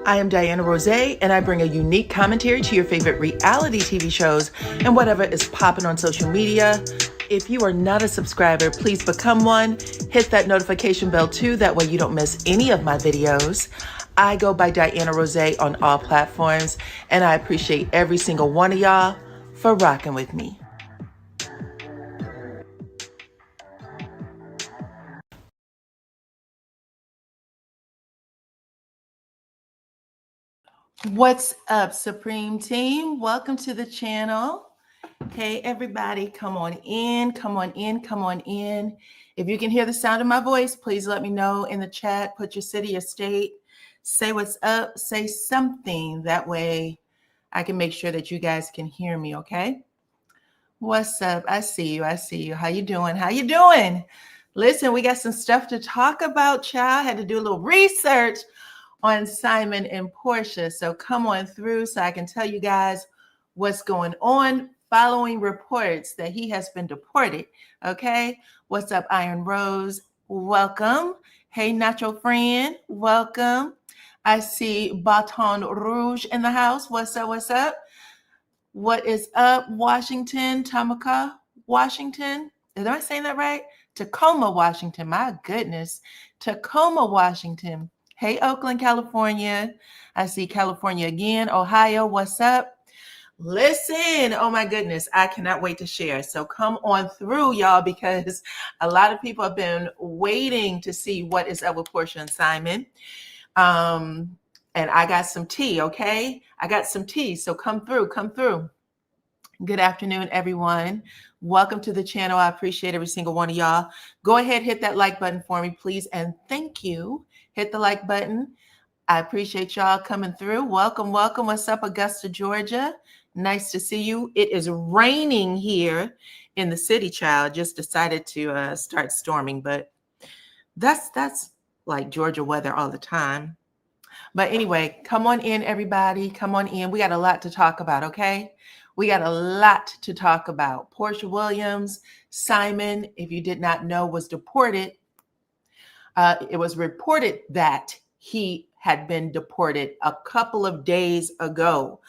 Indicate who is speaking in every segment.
Speaker 1: I am DYANAROZAY, and I bring a unique commentary to your favorite reality TV shows and whatever is popping on social media. If you are not a subscriber, please become one. Hit that notification bell too, that way you don't miss any of my videos. I go by DYANAROZAY on all platforms, and I appreciate every single one of y'all for rocking with me. What's up, Supreme Team? Welcome to the channel. Hey, everybody, come on in, come on in, come on in. If you can hear the sound of my voice, please let me know in the chat. Put your city, your state, say what's up, say something. That way I can make sure that you guys can hear me, okay? What's up? I see you. I see you. How you doing? How you doing? Listen, we got some stuff to talk about, child. Had to do a little research on Simon and Porsha. So come on through so I can tell you guys what's going on following reports that he has been deported. Okay. What's up, Iron Rose? Welcome. Hey, Nacho Friend. Welcome. I see Baton Rouge in the house. What's up? What's up? What is up, Washington? Tamaka, Washington. Am I saying that right? Tacoma, Washington. My goodness. Tacoma, Washington. Hey, Oakland, California. I see California again. Ohio, what's up? Listen, oh my goodness, I cannot wait to share. So come on through, y'all, because a lot of people have been waiting to see what is up with Porsha and Simon. And I got some tea, okay? I got some tea, so come through, come through. Good afternoon, everyone. Welcome to the channel. I appreciate every single one of y'all. Go ahead, hit that like button for me, please, and thank you. Hit the like button. I appreciate y'all coming through. Welcome, welcome. What's up, Augusta, Georgia? Nice to see you. It is raining here in the city, child. Just decided to start storming, but that's like Georgia weather all the time. But anyway, come on in, everybody. Come on in. We got a lot to talk about, okay? We got a lot to talk about. Porsha Williams, Simon, if you did not know, was deported. It was reported that he had been deported a couple of days ago.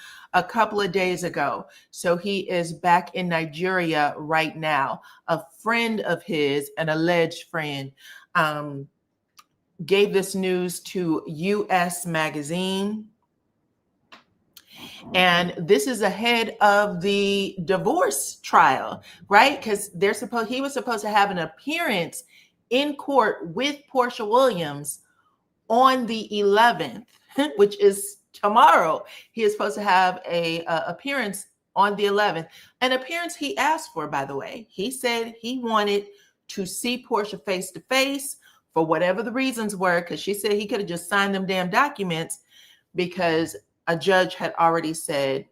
Speaker 1: So he is back in Nigeria right now. A friend of his, an alleged friend, gave this news to US Magazine. And this is ahead of the divorce trial, right? Because he was supposed to have an appearance in court with Porsha Williams on the 11th, which is tomorrow. He is supposed to have a appearance on the 11th, an appearance he asked for, by the way. He said he wanted to see Porsha face to face for whatever the reasons were, because she said he could have just signed them damn documents because a judge had already said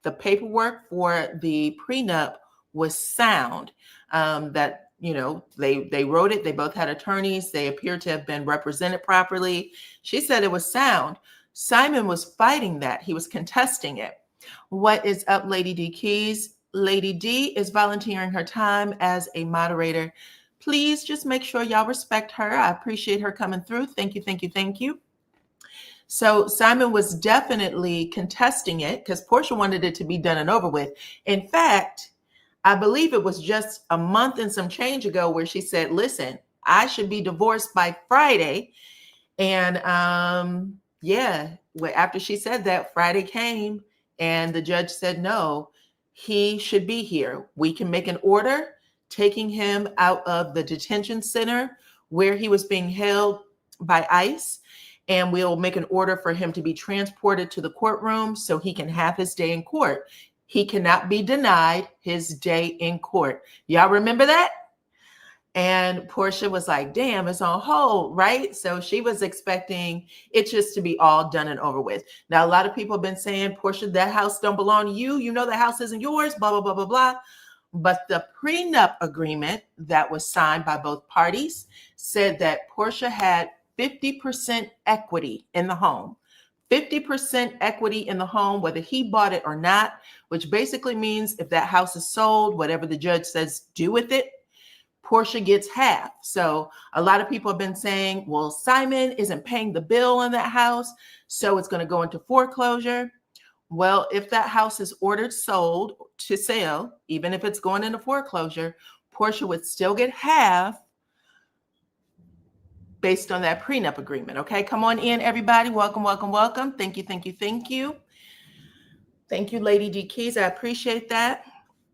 Speaker 1: the paperwork for the prenup was sound, that, you know, they wrote it. They both had attorneys. They appeared to have been represented properly. She said it was sound. Simon was fighting that. He was contesting it. What is up, Lady D Keys? Lady D is volunteering her time as a moderator. Please just make sure y'all respect her. I appreciate her coming through. Thank you, thank you, thank you. So Simon was definitely contesting it because Porsha wanted it to be done and over with. In fact, I believe it was just a month and some change ago where she said, listen, I should be divorced by Friday. And after she said that, Friday came and the judge said, no, he should be here. We can make an order taking him out of the detention center where he was being held by ICE. And we'll make an order for him to be transported to the courtroom so he can have his day in court. He cannot be denied his day in court. Y'all remember that? And Porsha was like, damn, it's on hold, right? So she was expecting it just to be all done and over with. Now, a lot of people have been saying, Porsha, that house don't belong to you. You know the house isn't yours, blah, blah, blah, blah, blah. But the prenup agreement that was signed by both parties said that Porsha had 50% equity in the home, 50% equity in the home, whether he bought it or not, which basically means if that house is sold, whatever the judge says, do with it, Porsha gets half. So a lot of people have been saying, well, Simon isn't paying the bill on that house, so it's going to go into foreclosure. Well, if that house is ordered sold to sale, even if it's going into foreclosure, Porsha would still get half based on that prenup agreement. Okay, come on in, everybody. Welcome, welcome, welcome. Thank you, thank you, thank you. Thank you, Lady D Keys. I appreciate that.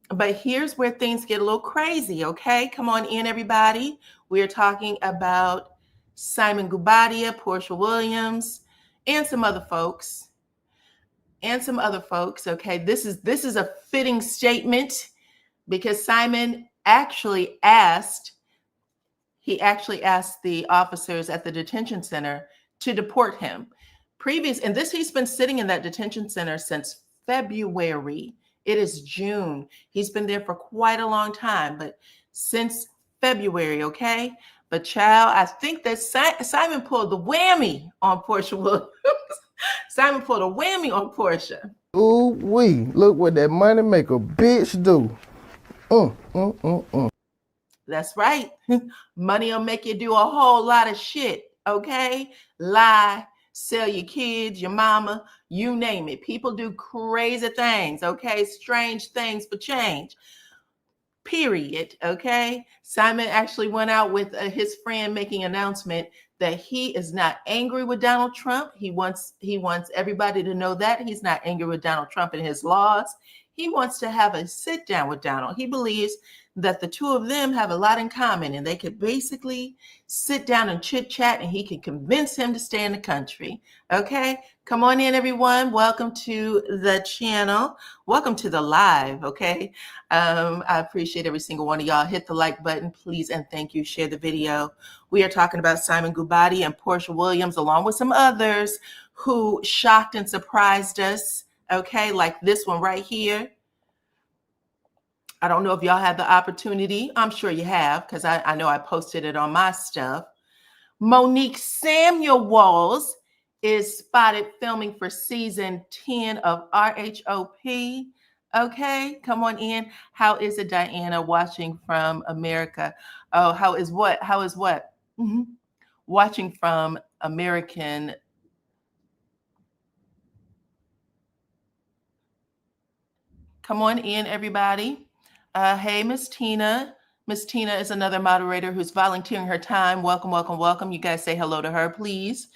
Speaker 1: But here's where things get a little crazy, okay? Come on in, everybody. We are talking about Simon Guobadia, Porsha Williams, and some other folks. Okay? This is a fitting statement because Simon actually asked the officers at the detention center to deport him. He's been sitting in that detention center since February. It is June. He's been there for quite a long time, but since February, okay? But child, I think that Simon pulled the whammy on Porsha Williams. Simon pulled a whammy on Porsha.
Speaker 2: Ooh wee, look what that money make a bitch do.
Speaker 1: That's right. Money will make you do a whole lot of shit, okay? Lie, sell your kids, your mama, you name it. People do crazy things, okay? Strange things for change. Period, okay? Simon actually went out with his friend making an announcement that he is not angry with Donald Trump. He wants everybody to know that he's not angry with Donald Trump and his laws. He wants to have a sit down with Donald. He believes that the two of them have a lot in common and they could basically sit down and chit chat and he could convince him to stay in the country. Okay, come on in, everyone. Welcome to the channel. Welcome to the live. Okay, I appreciate every single one of y'all. Hit the like button, please, and thank you. Share the video. We are talking about Simon Guobadia and Porsha Williams, along with some others who shocked and surprised us. Okay, like this one right here. I don't know if y'all had the opportunity. I'm sure you have, because I know I posted it on my stuff. MoNique Samuels is spotted filming for season 10 of RHOA. Okay, come on in. How is it, Dyana, watching from America? Oh, how is what? How is what? Watching from American. Come on in, everybody. Hey, Miss Tina. Miss Tina is another moderator who's volunteering her time. Welcome, welcome, welcome. You guys say hello to her, please.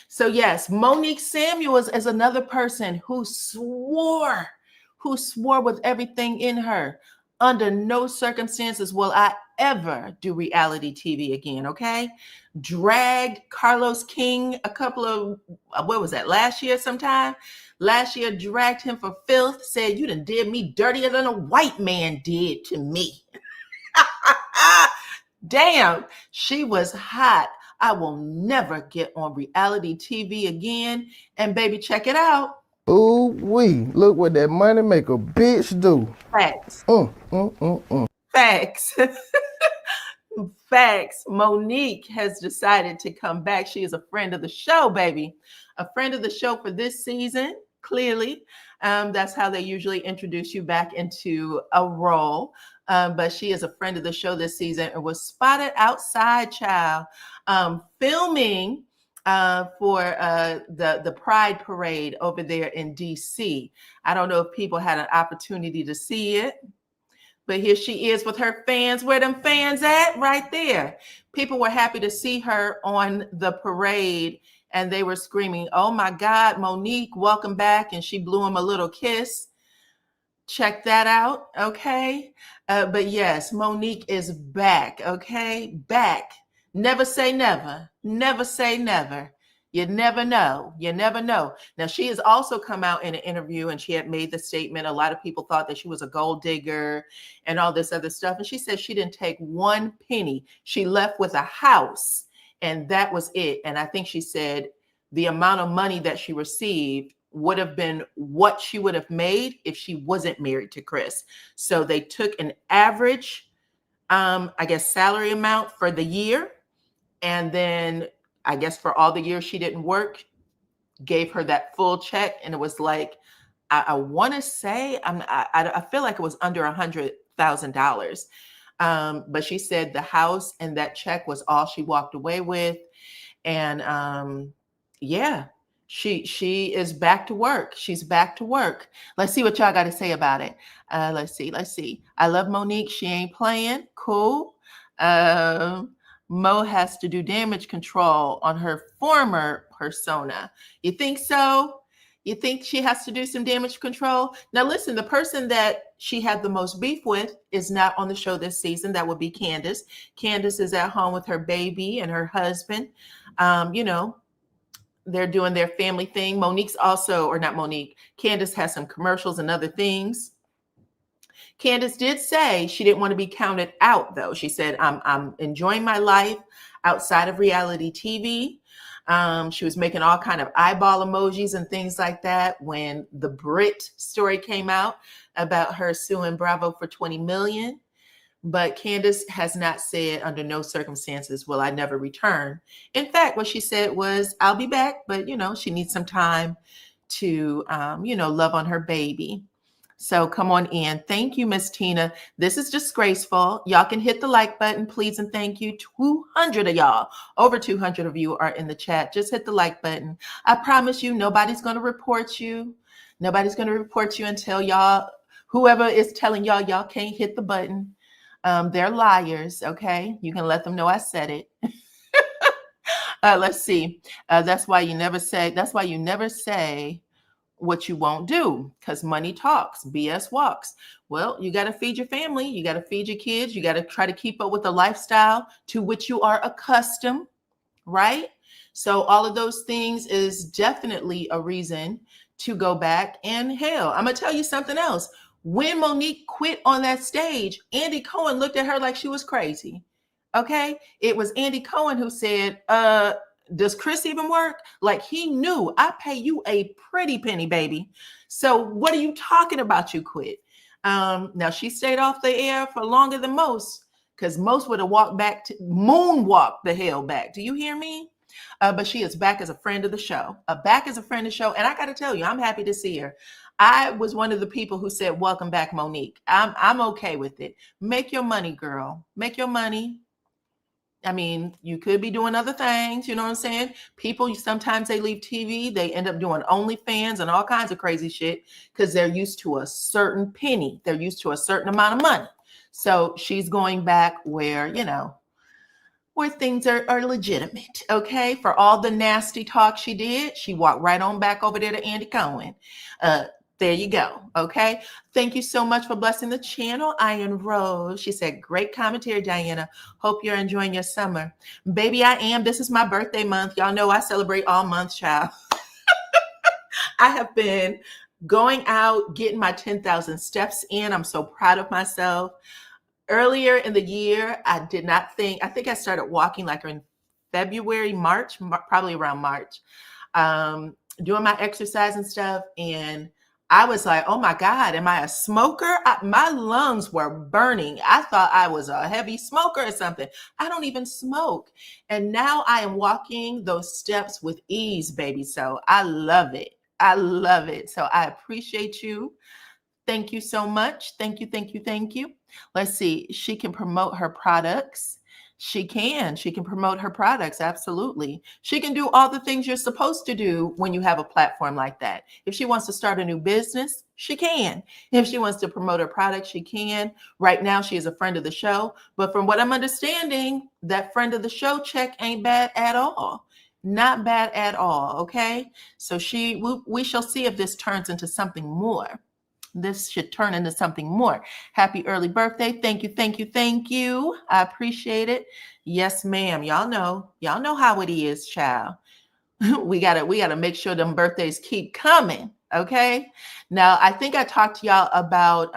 Speaker 1: So yes, MoNique Samuels is another person who swore with everything in her, under no circumstances will I ever do reality TV again, okay? Dragged Carlos King a couple of, what was that, last year sometime? Last year, dragged him for filth, said, you done did me dirtier than a white man did to me. Damn, she was hot. I will never get on reality TV again. And baby, check it out.
Speaker 2: Ooh wee, look what that money make a bitch do.
Speaker 1: Facts. Facts. Facts. MoNique has decided to come back. She is a friend of the show, baby. A friend of the show for this season, clearly. That's how they usually introduce you back into a role. But she is a friend of the show this season and was spotted outside, child, filming for the Pride Parade over there in DC. I don't know if people had an opportunity to see it. But here she is with her fans. Where them fans at? Right there. People were happy to see her on the parade and they were screaming, oh my God, MoNique, welcome back. And she blew him a little kiss. Check that out, okay? But yes, MoNique is back, okay? Back. Never say never. Never say never. You never know. You never know. Now, she has also come out in an interview and she had made the statement. A lot of people thought that she was a gold digger and all this other stuff. And she said she didn't take one penny. She left with a house and that was it. And I think she said the amount of money that she received would have been what she would have made if she wasn't married to Chris. So they took an average, I guess, salary amount for the year. And then I guess for all the years she didn't work, gave her that full check. And it was like, I want to say, I feel like it was under $100,000. But she said the house and that check was all she walked away with. And yeah, she is back to work. She's back to work. Let's see what y'all got to say about it. Let's see. I love MoNique. She ain't playing. Cool. Mo has to do damage control on her former persona. You think so? You think she has to do some damage control? Now, listen, the person that she had the most beef with is not on the show this season. That would be Candace. Candace is at home with her baby and her husband. You know, they're doing their family thing. MoNique's also, or not MoNique, Candace has some commercials and other things. Candace did say she didn't want to be counted out, though. She said, I'm enjoying my life outside of reality TV. She was making all kind of eyeball emojis and things like that when the Brit story came out about her suing Bravo for 20 million. But Candace has not said under no circumstances will I never return. In fact, what she said was, I'll be back, but, you know, she needs some time to, you know, love on her baby. So come on in. Thank you, Miss Tina. This is disgraceful. Y'all can hit the like button, please, and thank you. 200 of y'all, over 200 of you are in the chat. Just hit the like button. I promise you, nobody's going to report you. Nobody's going to report you until y'all, whoever is telling y'all can't hit the button. They're liars, okay? You can let them know I said it. Let's see. That's why you never say what you won't do, because money talks, BS walks. Well, you got to feed your family. You got to feed your kids. You got to try to keep up with the lifestyle to which you are accustomed, right? So all of those things is definitely a reason to go back. And hell, I'm going to tell you something else. When MoNique quit on that stage, Andy Cohen looked at her like she was crazy. Okay. It was Andy Cohen who said, does Chris even work? Like, he knew I pay you a pretty penny, baby. So what are you talking about? You quit. Now she stayed off the air for longer than most, because most would have moonwalked the hell back. Do you hear me? But she is back as a friend of the show. Back as a friend of the show. And I got to tell you, I'm happy to see her. I was one of the people who said, welcome back, MoNique. I'm okay with it. Make your money, girl. Make your money. I mean, you could be doing other things, you know what I'm saying? People, sometimes they leave TV, they end up doing OnlyFans and all kinds of crazy shit because they're used to a certain penny. They're used to a certain amount of money. So she's going back where, you know, where things are legitimate, okay? For all the nasty talk she did, she walked right on back over there to Andy Cohen. There you go. Okay. Thank you so much for blessing the channel. Iron Rose. She said, great commentary, Diana. Hope you're enjoying your summer. Baby, I am. This is my birthday month. Y'all know I celebrate all month, child. I have been going out, getting my 10,000 steps in. I'm so proud of myself. Earlier in the year, I think I started walking like in February, March, probably around March, doing my exercise and stuff. And I was like, oh my God, am I a smoker? My lungs were burning. I thought I was a heavy smoker or something. I don't even smoke. And now I am walking those steps with ease, baby. So I love it. I love it. So I appreciate you. Thank you so much. Thank you, thank you, thank you. Let's see. She can promote her products. She can promote her products. Absolutely. She can do all the things you're supposed to do when you have a platform like that. If she wants to start a new business, she can. If she wants to promote her product, she can. Right now, she is a friend of the show. But from what I'm understanding, that friend of the show check ain't bad at all. Not bad at all. Okay. So we shall see if this turns into something more. This should turn into something more. Happy early birthday. Thank you. Thank you. Thank you. I appreciate it. Yes, ma'am. Y'all know how it is, child. we gotta make sure them birthdays keep coming. Okay. Now, I think I talked to y'all about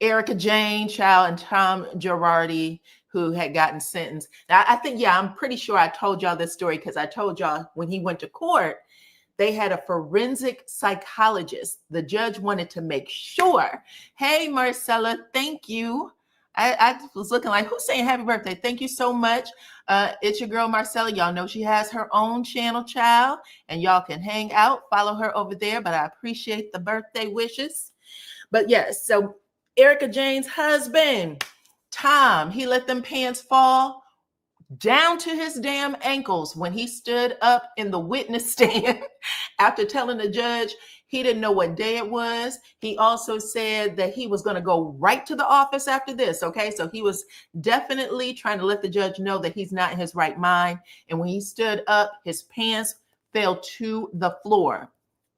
Speaker 1: Erica Jane, child, and Tom Gerardi, who had gotten sentenced. Now, I think, I'm pretty sure I told y'all this story because I told y'all when he went to court, they had a forensic psychologist. The judge wanted to make sure. Hey, Marcella, thank you. I was looking like, who's saying happy birthday? Thank you so much. It's your girl, Marcella. Y'all know she has her own channel, child, and y'all can hang out, follow her over there. But I appreciate the birthday wishes. But yes, so Erica Jane's husband, Tom, he let them pants fall down to his damn ankles when he stood up in the witness stand after telling the judge he didn't know what day it was. He also said that he was going to go right to the office after this. Okay. So he was definitely trying to let the judge know that he's not in his right mind. And when he stood up, his pants fell to the floor.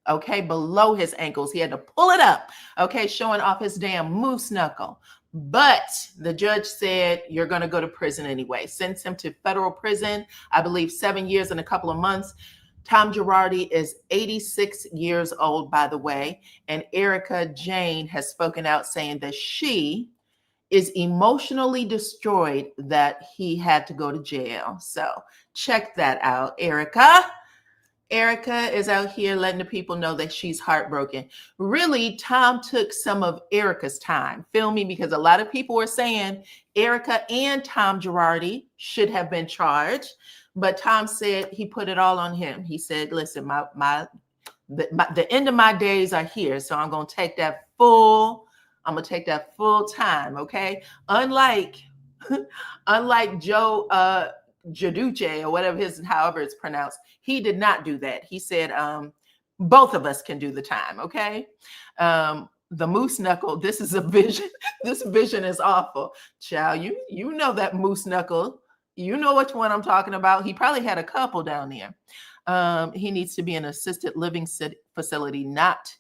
Speaker 1: Okay. Below his ankles. He had to pull it up. Okay. Showing off his damn moose knuckle. But the judge said, you're going to go to prison anyway. Sends him to federal prison, I believe 7 years and a couple of months. Tom Gerardi is 86 years old, by the way. And Erica Jane has spoken out saying that she is emotionally destroyed that he had to go to jail. So check that out, Erica. Erica is out here letting the people know that she's heartbroken. Really, Tom took some of Erica's time. Feel me? Because a lot of people were saying Erica and Tom Gerardi should have been charged. But Tom said he put it all on him. He said, listen, the end of my days are here. So I'm going to take that full time. Okay. Unlike Joe, Jaduce or whatever however it's pronounced, he did not do that. He said, both of us can do the time. Okay. The moose knuckle, this is a vision. This vision is awful. Child, you know that moose knuckle. You know which one I'm talking about. He probably had a couple down there. He needs to be in an assisted living facility, not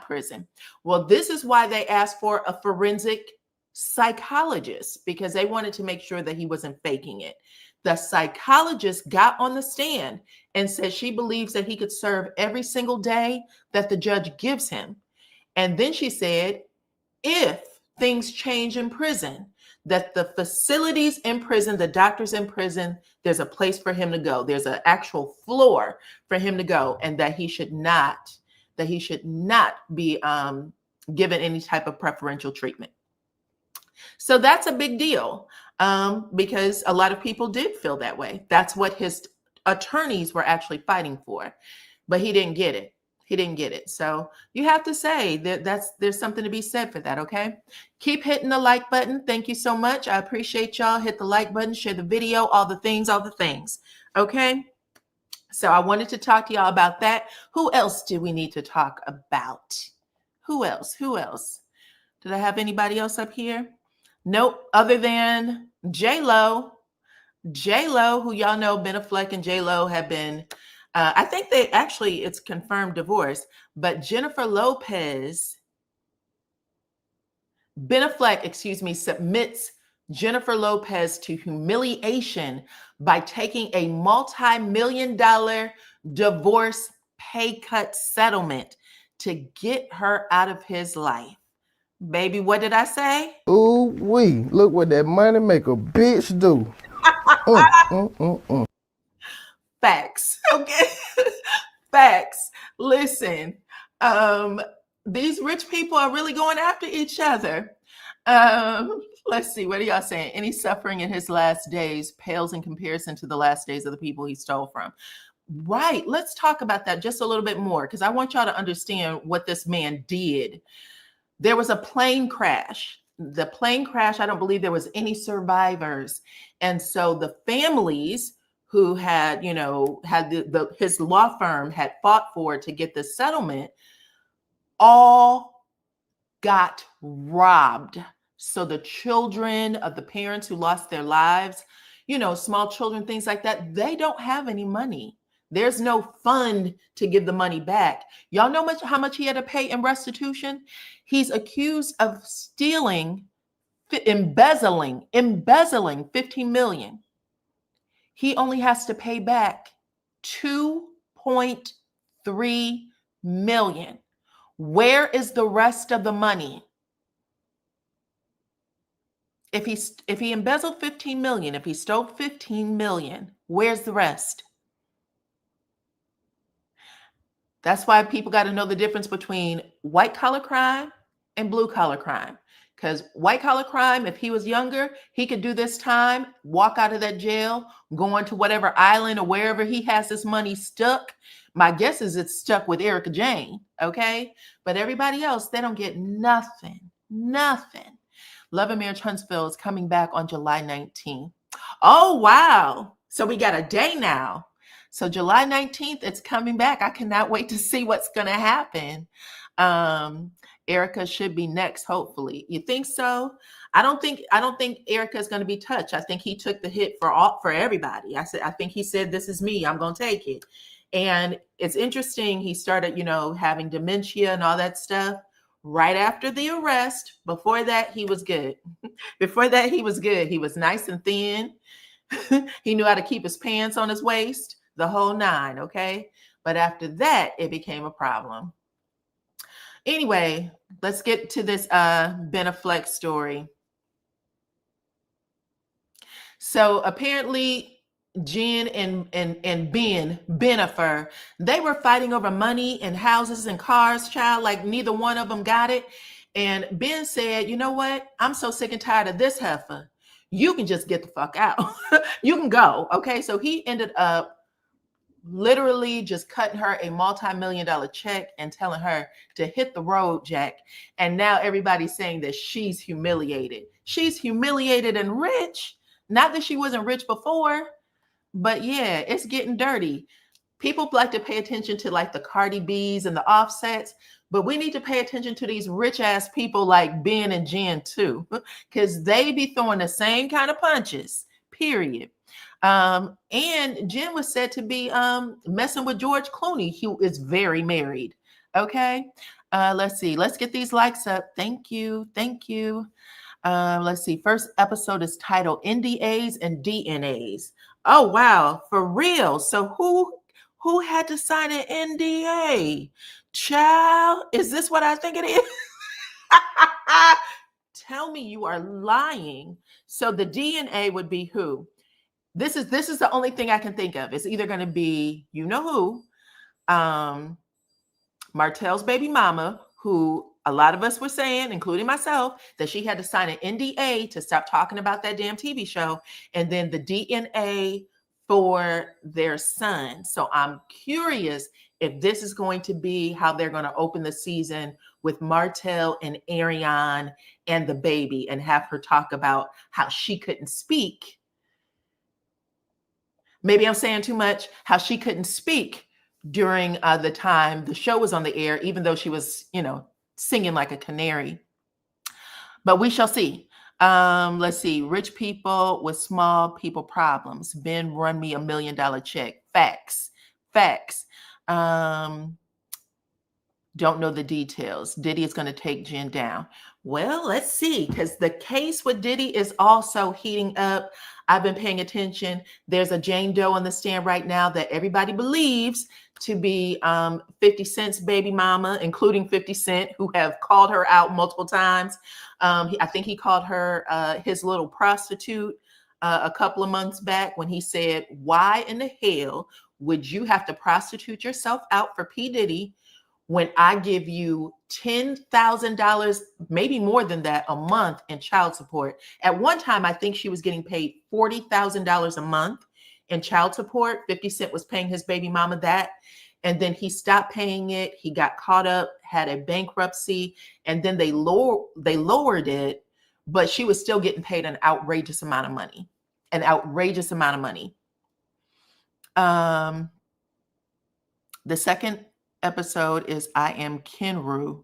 Speaker 1: prison. Well, this is why they asked for a forensic psychologist, because they wanted to make sure that he wasn't faking it. The psychologist got on the stand and said she believes that he could serve every single day that the judge gives him. And then she said, if things change in prison, that the facilities in prison, the doctors in prison, there's a place for him to go. There's an actual floor for him to go, and that he should not be given any type of preferential treatment. So that's a big deal. Because a lot of people did feel that way. That's what his attorneys were actually fighting for, but he didn't get it. He didn't get it. So you have to say that there's something to be said for that. Okay. Keep hitting the like button. Thank you so much. I appreciate y'all. Hit the like button, share the video, all the things. Okay. So I wanted to talk to y'all about that. Who else do we need to talk about? Who else? Did I have anybody else up here? Nope, other than J-Lo, who y'all know, Ben Affleck and J-Lo have been, I think it's confirmed divorce, but Ben Affleck, submits Jennifer Lopez to humiliation by taking a multi-million-dollar divorce pay cut settlement to get her out of his life. Baby, what did I say?
Speaker 2: Ooh wee! Look what that money make a bitch do.
Speaker 1: Facts. Okay. Facts. Listen, these rich people are really going after each other. Let's see. What are y'all saying? Any suffering in his last days pales in comparison to the last days of the people he stole from. Right. Let's talk about that just a little bit more, because I want y'all to understand what this man did. There was a plane crash. The plane crash, I don't believe there was any survivors. And so the families who had his law firm had fought for to get this settlement, all got robbed. So the children of the parents who lost their lives, small children, things like that, they don't have any money. There's no fund to give the money back. Y'all know how much he had to pay in restitution? He's accused of embezzling 15 million. He only has to pay back 2.3 million. Where is the rest of the money? If he embezzled 15 million, if he stole 15 million, where's the rest? That's why people got to know the difference between white collar crime and blue collar crime. Because white collar crime, if he was younger, he could do this time, walk out of that jail, go on to whatever island or wherever he has this money stuck. My guess is it's stuck with Erica Jane. Okay. But everybody else, they don't get nothing. Nothing. Love and Marriage Huntsville is coming back on July 19th. Oh, wow. So we got a day now. So July 19th, it's coming back. I cannot wait to see what's going to happen. Erica should be next, hopefully. You think so? I don't think Erica is going to be touched. I think he took the hit for everybody. I think he said, "This is me. I'm going to take it." And it's interesting. He started, having dementia and all that stuff right after the arrest. Before that, he was good. Before that, he was good. He was nice and thin. He knew how to keep his pants on his waist, the whole nine, okay? But after that, it became a problem. Anyway, let's get to this Ben Affleck story. So apparently, Jen and Ben Benifer, they were fighting over money and houses and cars, child. Like neither one of them got it. And Ben said, "You know what? I'm so sick and tired of this heifer. You can just get the fuck out. You can go." Okay. So he ended up literally just cutting her a multi-million-dollar check and telling her to hit the road, Jack. And now everybody's saying that she's humiliated. She's humiliated and rich. Not that she wasn't rich before, but yeah, it's getting dirty. People like to pay attention to like the Cardi B's and the Offsets, but we need to pay attention to these rich ass people like Ben and Jen too, because they be throwing the same kind of punches, period. And Jen was said to be messing with George Clooney, who is very married. Okay. Let's see. Let's get these likes up. Thank you. Thank you. Let's see. First episode is titled NDAs and DNAs. Oh, wow. For real. So who had to sign an NDA? Child, is this what I think it is? Tell me you are lying. So the DNA would be who? This is the only thing I can think of. It's either going to be, you know who, Martell's baby mama, who a lot of us were saying, including myself, that she had to sign an NDA to stop talking about that damn TV show, and then the DNA for their son. So I'm curious if this is going to be how they're going to open the season with Martell and Ariane and the baby, and have her talk about how she couldn't speak. Maybe I'm saying too much, how she couldn't speak during the time the show was on the air, even though she was, singing like a canary. But we shall see. Let's see. Rich people with small people problems. Ben run me $1 million check. Facts. Don't know the details. Diddy is going to take Jen down. Well, let's see, because the case with Diddy is also heating up. I've been paying attention. There's a Jane Doe on the stand right now that everybody believes to be 50 Cent's baby mama, including 50 Cent, who have called her out multiple times. I think he called her his little prostitute a couple of months back when he said, "Why in the hell would you have to prostitute yourself out for P. Diddy when I give you $10,000, maybe more than that, a month in child support?" At one time, I think she was getting paid $40,000 a month in child support. 50 Cent was paying his baby mama that. And then he stopped paying it. He got caught up, had a bankruptcy, and then they lowered it, but she was still getting paid an outrageous amount of money. The second episode is I Am Kenru.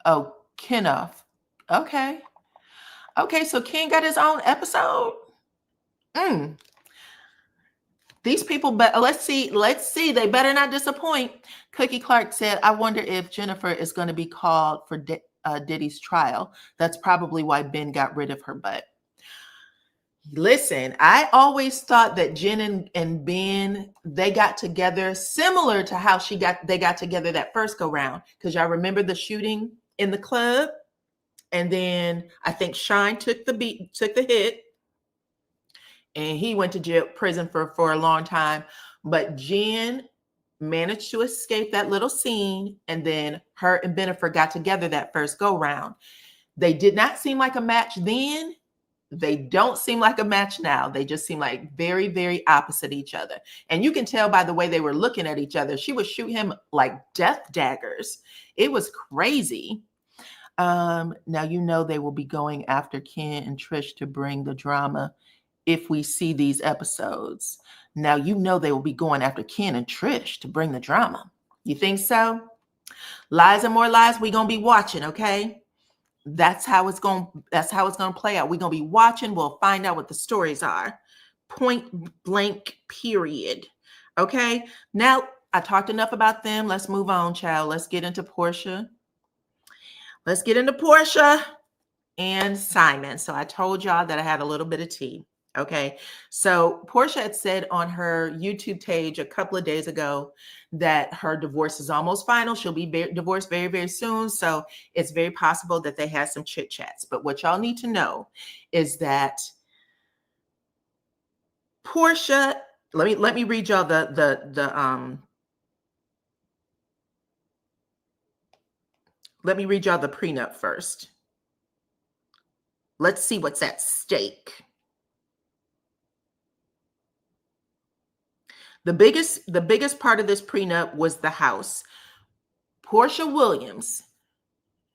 Speaker 1: Oh, Kenoff. Okay, so Ken got his own episode. These people, but let's see. They better not disappoint. Cookie Clark said, "I wonder if Jennifer is going to be called for Diddy's trial. That's probably why Ben got rid of her butt." Listen, I always thought that Jen and Ben, they got together similar to how they got together that first go round. Because y'all remember the shooting in the club, and then I think Shine took the hit. And he went to prison for a long time. But Jen managed to escape that little scene. And then her and Benifer got together that first go round. They did not seem like a match then. They don't seem like a match now. They just seem like very, very opposite each other. And you can tell by the way they were looking at each other. She would shoot him like death daggers. It was crazy. Now, you know, they will be going after Ken and Trish to bring the drama if we see these episodes. Now, you know, they will be going after Ken and Trish to bring the drama. You think so? Lies and more lies, we're going to be watching, okay? That's how it's going to play out. We're going to be watching. We'll find out what the stories are. Point blank, period. Okay? Now, I talked enough about them. Let's move on, child. Let's get into Porsha. Let's get into Porsha and Simon. So I told y'all that I had a little bit of tea. Okay. So Porsha had said on her YouTube page a couple of days ago that her divorce is almost final. She'll be divorced very, very soon. So it's very possible that they had some chit chats. But what y'all need to know is that Porsha, let me read y'all let me read y'all the prenup first. Let's see what's at stake. The biggest part of this prenup was the house. Porsha Williams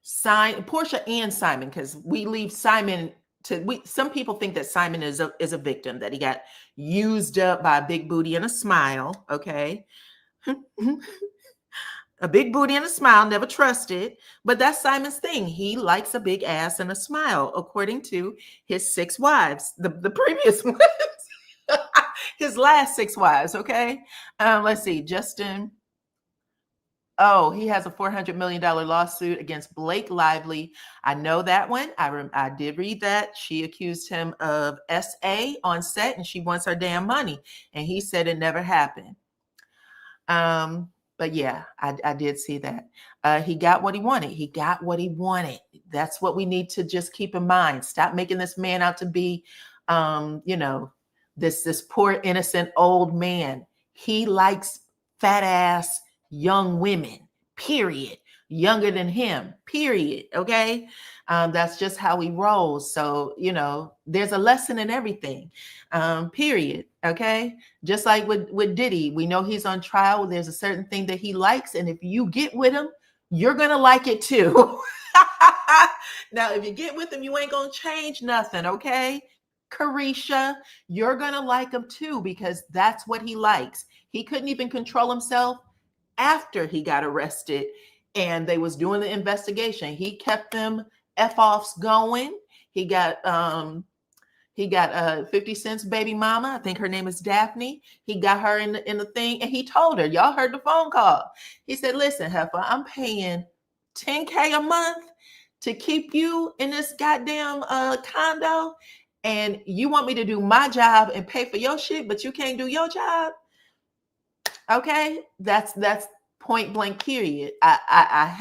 Speaker 1: signed, Porsha and Simon, because we leave Simon to, some people think that Simon is a victim, that he got used up by a big booty and a smile, okay? A big booty and a smile, never trusted. But that's Simon's thing. He likes a big ass and a smile, according to his 6 wives, the previous ones. His last 6 wives, okay? Let's see, Justin. Oh, he has a $400 million lawsuit against Blake Lively. I know that one. I did read that. She accused him of SA on set, and she wants her damn money. And he said it never happened. But yeah, I did see that. He got what he wanted. He got what he wanted. That's what we need to just keep in mind. Stop making this man out to be, this poor, innocent old man. He likes fat ass young women, period. Younger than him, period. Okay. That's just how he rolls. So, there's a lesson in everything, period. Okay. Just like with Diddy, we know he's on trial. There's a certain thing that he likes. And if you get with him, you're going to like it too. Now, if you get with him, you ain't going to change nothing. Okay. Carisha, you're going to like him too, because that's what he likes. He couldn't even control himself after he got arrested and they was doing the investigation. He kept them F-offs going. He got 50 Cent's baby mama. I think her name is Daphne. He got her in the thing, and he told her, y'all heard the phone call. He said, listen, heifer, I'm paying $10K a month to keep you in this goddamn condo, and you want me to do my job and pay for your shit, but you can't do your job. Okay, that's point blank, period. I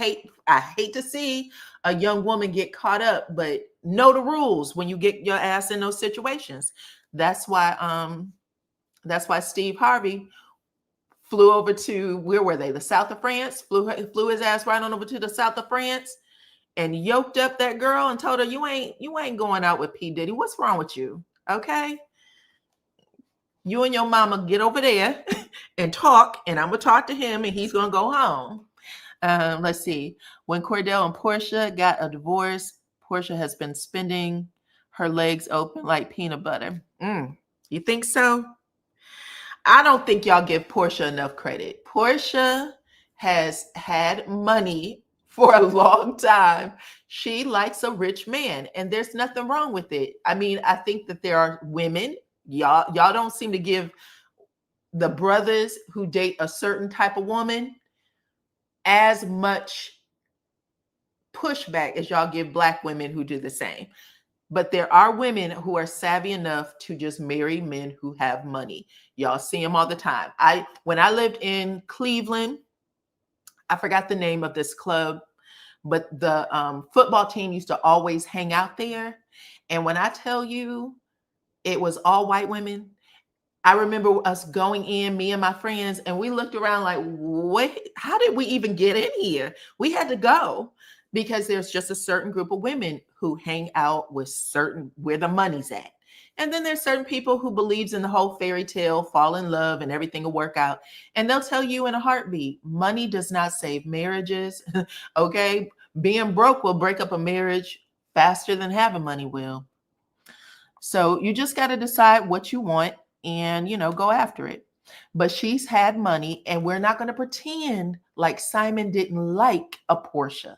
Speaker 1: hate to see a young woman get caught up, but know the rules when you get your ass in those situations. That's why Steve Harvey flew over to, where were they? The south of France. Flew his ass right on over to the south of France and yoked up that girl and told her, you ain't going out with P. Diddy. What's wrong with you? Okay. You and your mama get over there and talk, and I'm going to talk to him, and he's going to go home. Let's see. When Cordell and Porsha got a divorce, Porsha has been spending her legs open like peanut butter. You think so? I don't think y'all give Porsha enough credit. Porsha has had money for a long time. She likes a rich man, and there's nothing wrong with it. I mean, I think that there are women, y'all don't seem to give the brothers who date a certain type of woman as much pushback as y'all give Black women who do the same. But there are women who are savvy enough to just marry men who have money. Y'all see them all the time. When I lived in Cleveland, I forgot the name of this club, but the football team used to always hang out there. And when I tell you it was all white women, I remember us going in, me and my friends, and we looked around like, what? How did we even get in here? We had to go because there's just a certain group of women who hang out with where the money's at. And then there's certain people who believes in the whole fairy tale, fall in love and everything will work out. And they'll tell you in a heartbeat, money does not save marriages. Okay. Being broke will break up a marriage faster than having money will. So you just got to decide what you want and, go after it. But she's had money, and we're not going to pretend like Simon didn't like a Porsha.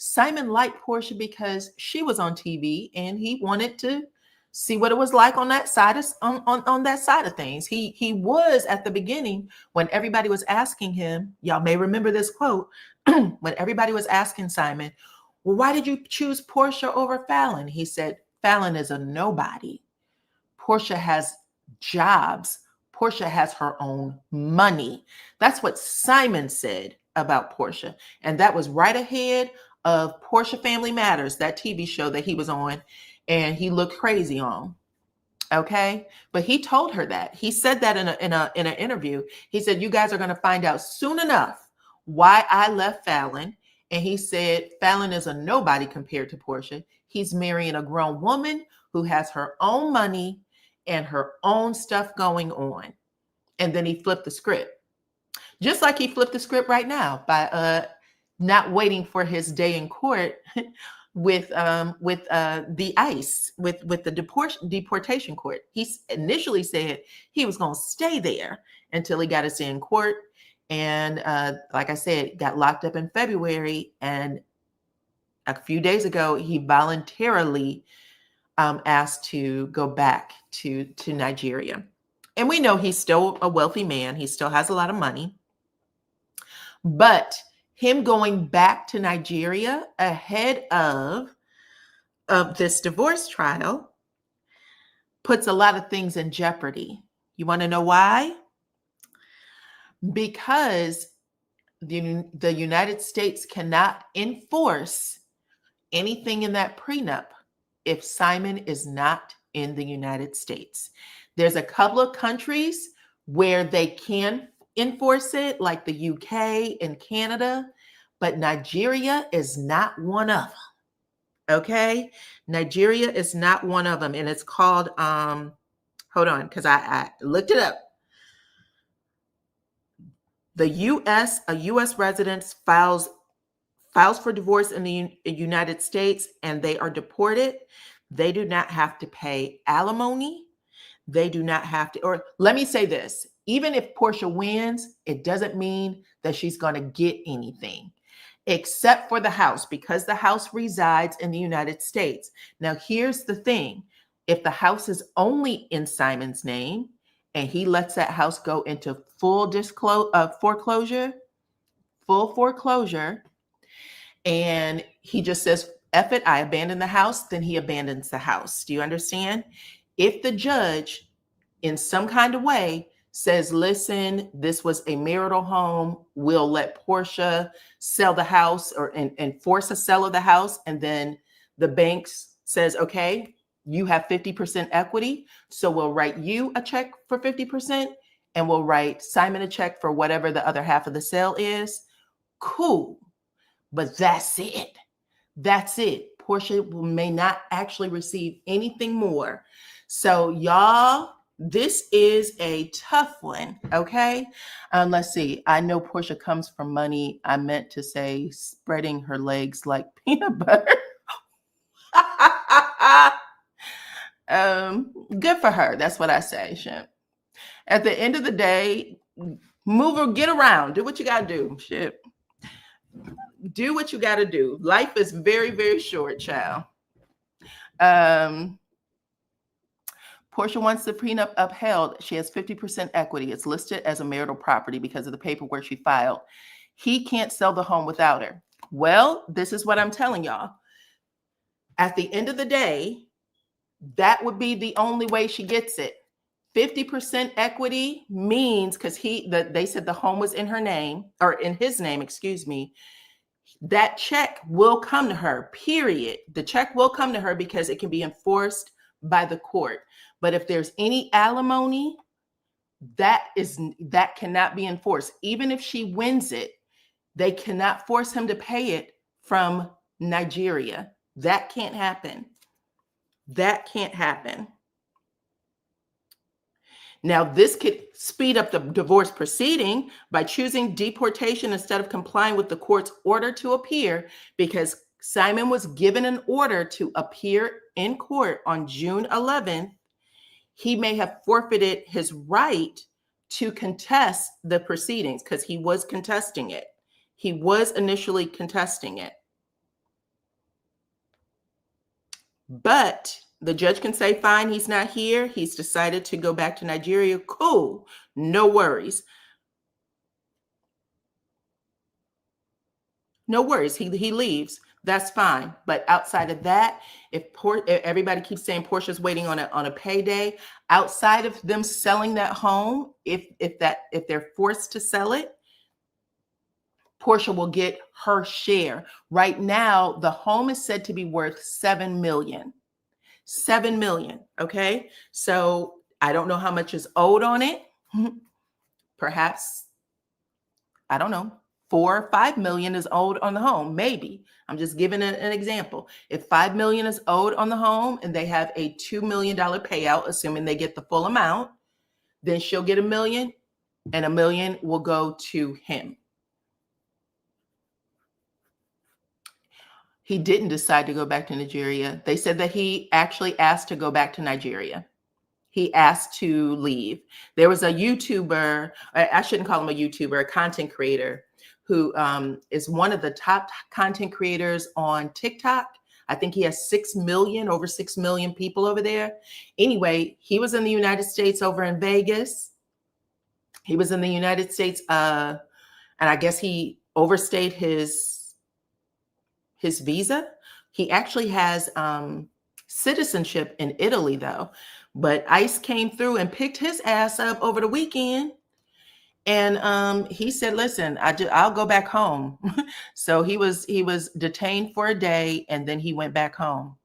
Speaker 1: Simon liked Porsha because she was on TV and he wanted to see what it was like on that side of on that side of things. He was at the beginning when everybody was asking him, y'all may remember this quote, when everybody was asking Simon, well, why did you choose Porsha over Fallon? He said, Fallon is a nobody. Porsha has jobs. Porsha has her own money. That's what Simon said about Porsha. And that was right ahead of Porsha Family Matters, that TV show that he was on and he looked crazy on. Okay. But he told her that. He said that in an interview. He said, you guys are going to find out soon enough why I left Fallon. And he said, Fallon is a nobody compared to Porsha. He's marrying a grown woman who has her own money and her own stuff going on. And then he flipped the script. Just like he flipped the script right now by not waiting for his day in court with the ICE, with the deportation court. He initially said he was going to stay there until he got his day in court. And like I said, got locked up in February. And a few days ago, he voluntarily asked to go back to Nigeria. And we know he's still a wealthy man. He still has a lot of money. But him going back to Nigeria ahead of this divorce trial puts a lot of things in jeopardy. You want to know why? Because the United States cannot enforce anything in that prenup if Simon is not in the United States. There's a couple of countries where they can enforce it, like the UK and Canada, but Nigeria is not one of them. Okay? Nigeria is not one of them. And it's called, hold on, because I looked it up. A U.S. resident files for divorce in the United States and they are deported. They do not have to pay alimony. They do not have to, or let me say this, even if Porsha wins, it doesn't mean that she's going to get anything except for the house, because the house resides in the United States. Now, here's the thing. If the house is only in Simon's name and he lets that house go into full foreclosure, and he just says, F it, I abandon the house, then he abandons the house. Do you understand? If the judge in some kind of way says, listen, this was a marital home, we'll let Porsha sell the house and force a sale of the house. And then the banks says, okay, you have 50% equity. So we'll write you a check for 50% and we'll write Simon a check for whatever the other half of the sale is. Cool. But that's it. That's it. Porsha may not actually receive anything more. So y'all, this is a tough one, okay? Let's see. I know Porsha comes from money. I meant to say spreading her legs like peanut butter. Good for her. That's what I say, shit. At the end of the day, move or get around. Do what you got to do, shit. Do what you got to do. Life is very, very short, child. Porsha wants the prenup upheld. She has 50% equity. It's listed as a marital property because of the paperwork she filed. He can't sell the home without her. Well, this is what I'm telling y'all. At the end of the day, that would be the only way she gets it. 50% equity means, because they said the home was in her name, or in his name, excuse me, that check will come to her, period. The check will come to her because it can be enforced by the court. But if there's any alimony, that cannot be enforced. Even if she wins it, they cannot force him to pay it from Nigeria. That can't happen. That can't happen. Now, this could speed up the divorce proceeding by choosing deportation instead of complying with the court's order to appear, because Simon was given an order to appear in court on June 11th. He may have forfeited his right to contest the proceedings because he was contesting it. He was initially contesting it. But the judge can say, fine, he's not here. He's decided to go back to Nigeria. Cool. No worries. No worries. He leaves. That's fine. But outside of that, if everybody keeps saying Porsha's waiting on a payday, outside of them selling that home, if they're forced to sell it, Porsha will get her share. Right now, the home is said to be worth $7 million. $7 million. Okay. So I don't know how much is owed on it. Perhaps, I don't know, 4 or 5 million is owed on the home. Maybe. I'm just giving an example. If 5 million is owed on the home and they have a $2 million payout, assuming they get the full amount, then she'll get $1 million and $1 million will go to him. He didn't decide to go back to Nigeria. They said that he actually asked to go back to Nigeria. He asked to leave. There was a YouTuber, I shouldn't call him a YouTuber, a content creator, who is one of the top content creators on TikTok. I think he has 6 million, over 6 million people over there. Anyway, he was in the United States over in Vegas. He was in the United States, and I guess he overstayed his visa. He actually has citizenship in Italy, though. But ICE came through and picked his ass up over the weekend. And he said, listen, I'll go back home. So he was detained for a day and then he went back home.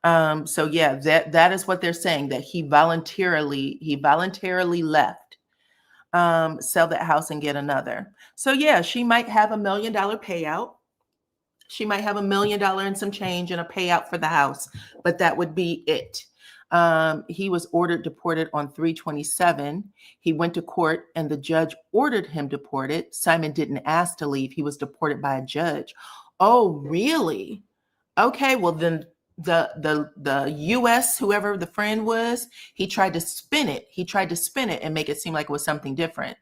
Speaker 1: So yeah, that is what they're saying, that he voluntarily left, sell that house and get another. So yeah, she might have $1 million payout. She might have $1 million and some change and a payout for the house, but that would be it. He was ordered deported on 3/27. He went to court and the judge ordered him deported. Simon didn't ask to leave. He was deported by a judge. Oh, really? Okay, well then the US, whoever the friend was, he tried to spin it. He tried to spin it and make it seem like it was something different.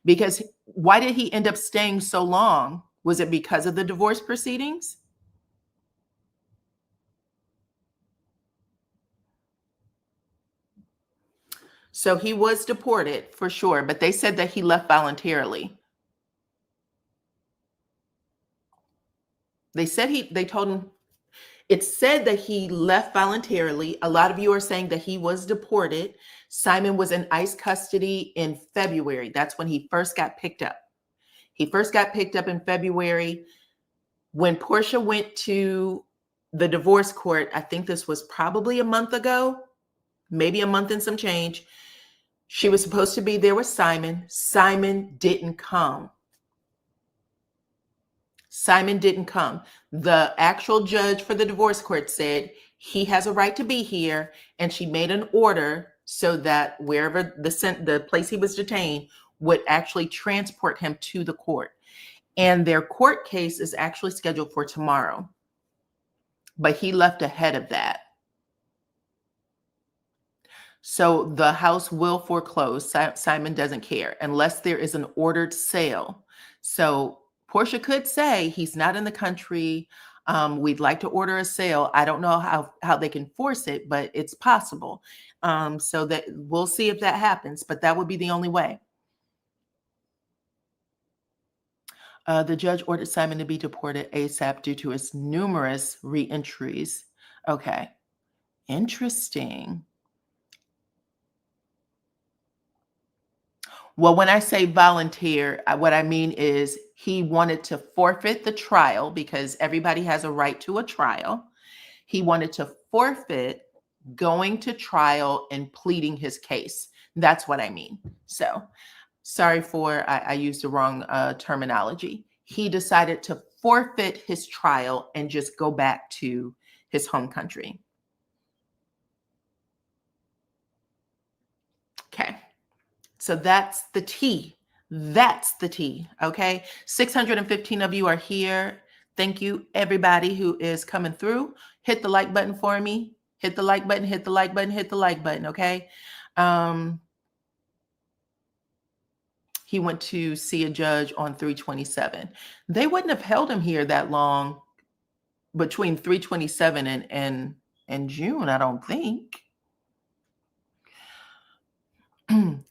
Speaker 1: Because why did he end up staying so long? Was it because of the divorce proceedings? So he was deported for sure, but they said that he left voluntarily. They told him, it said that he left voluntarily. A lot of you are saying that he was deported. Simon was in ICE custody in February. That's when he first got picked up. He first got picked up in February. When Porsha went to the divorce court, I think this was probably a month ago, maybe a month and some change. She was supposed to be there with Simon. Simon didn't come. Simon didn't come. The actual judge for the divorce court said he has a right to be here, and she made an order so that wherever the place he was detained would actually transport him to the court. And their court case is actually scheduled for tomorrow. But he left ahead of that. So the house will foreclose. Simon doesn't care unless there is an ordered sale. So Porsha could say he's not in the country. We'd like to order a sale. I don't know how they can force it, but it's possible. So that we'll see if that happens, but that would be the only way. The judge ordered Simon to be deported ASAP due to his numerous reentries. Okay, interesting. Well, when I say volunteer, what I mean is he wanted to forfeit the trial because everybody has a right to a trial. He wanted to forfeit going to trial and pleading his case. That's what I mean. So sorry for, I used the wrong terminology. he decided to forfeit his trial and just go back to his home country. Okay. So that's the tea. That's the tea. Okay. 615 of you are here. Thank you, everybody who is coming through. Hit the like button for me. Hit the like button, hit the like button, hit the like button. Okay. He went to see a judge on 327. They wouldn't have held him here that long between 327 and June, I don't think.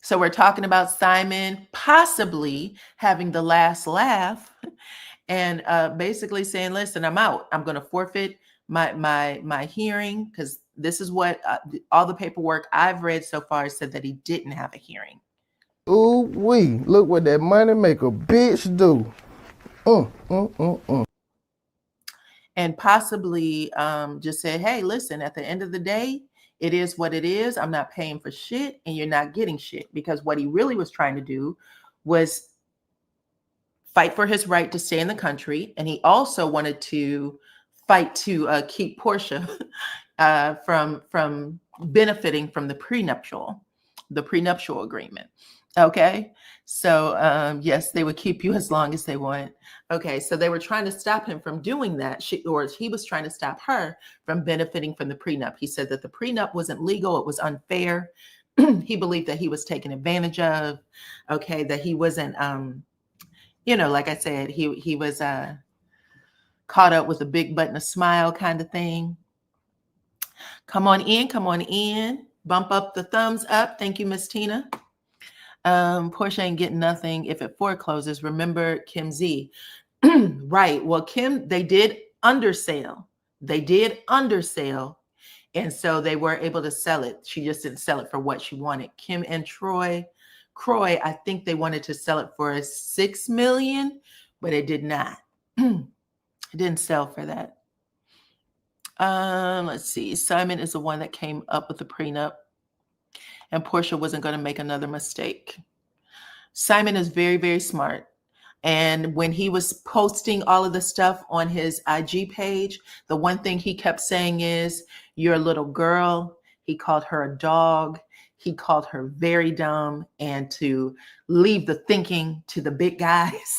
Speaker 1: So we're talking about Simon possibly having the last laugh and basically saying, listen, I'm out. I'm going to forfeit my hearing, because this is what all the paperwork I've read so far said, that he didn't have a hearing.
Speaker 2: Ooh wee! Look what that money make a bitch do.
Speaker 1: And possibly just say, hey, listen, at the end of the day, it is what it is. I'm not paying for shit and you're not getting shit. Because what he really was trying to do was fight for his right to stay in the country. And he also wanted to fight to keep Porsha from benefiting from the prenuptial agreement. Okay. So yes, they would keep you as long as they want. Okay. So they were trying to stop him from doing that. He was trying to stop her from benefiting from the prenup. He said that the prenup wasn't legal. It was unfair. He believed that he was taken advantage of. Okay. That he wasn't, like I said, he was caught up with a big butt and a smile kind of thing. Come on in. Come on in. Bump up the thumbs up. Thank you, Miss Tina. Porsha ain't getting nothing if it forecloses. Remember Kim Z. Right. Well, Kim, they did undersell. And so they were able to sell it. She just didn't sell it for what she wanted. Kim and Croy, I think they wanted to sell it for $6 million, but it did not. It didn't sell for that. Let's see. Simon is the one that came up with the prenup, and Porsha wasn't going to make another mistake. Simon is very, very smart. And when he was posting all of the stuff on his IG page, the one thing he kept saying is, you're a little girl. He called her a dog. He called her very dumb, and to leave the thinking to the big guys.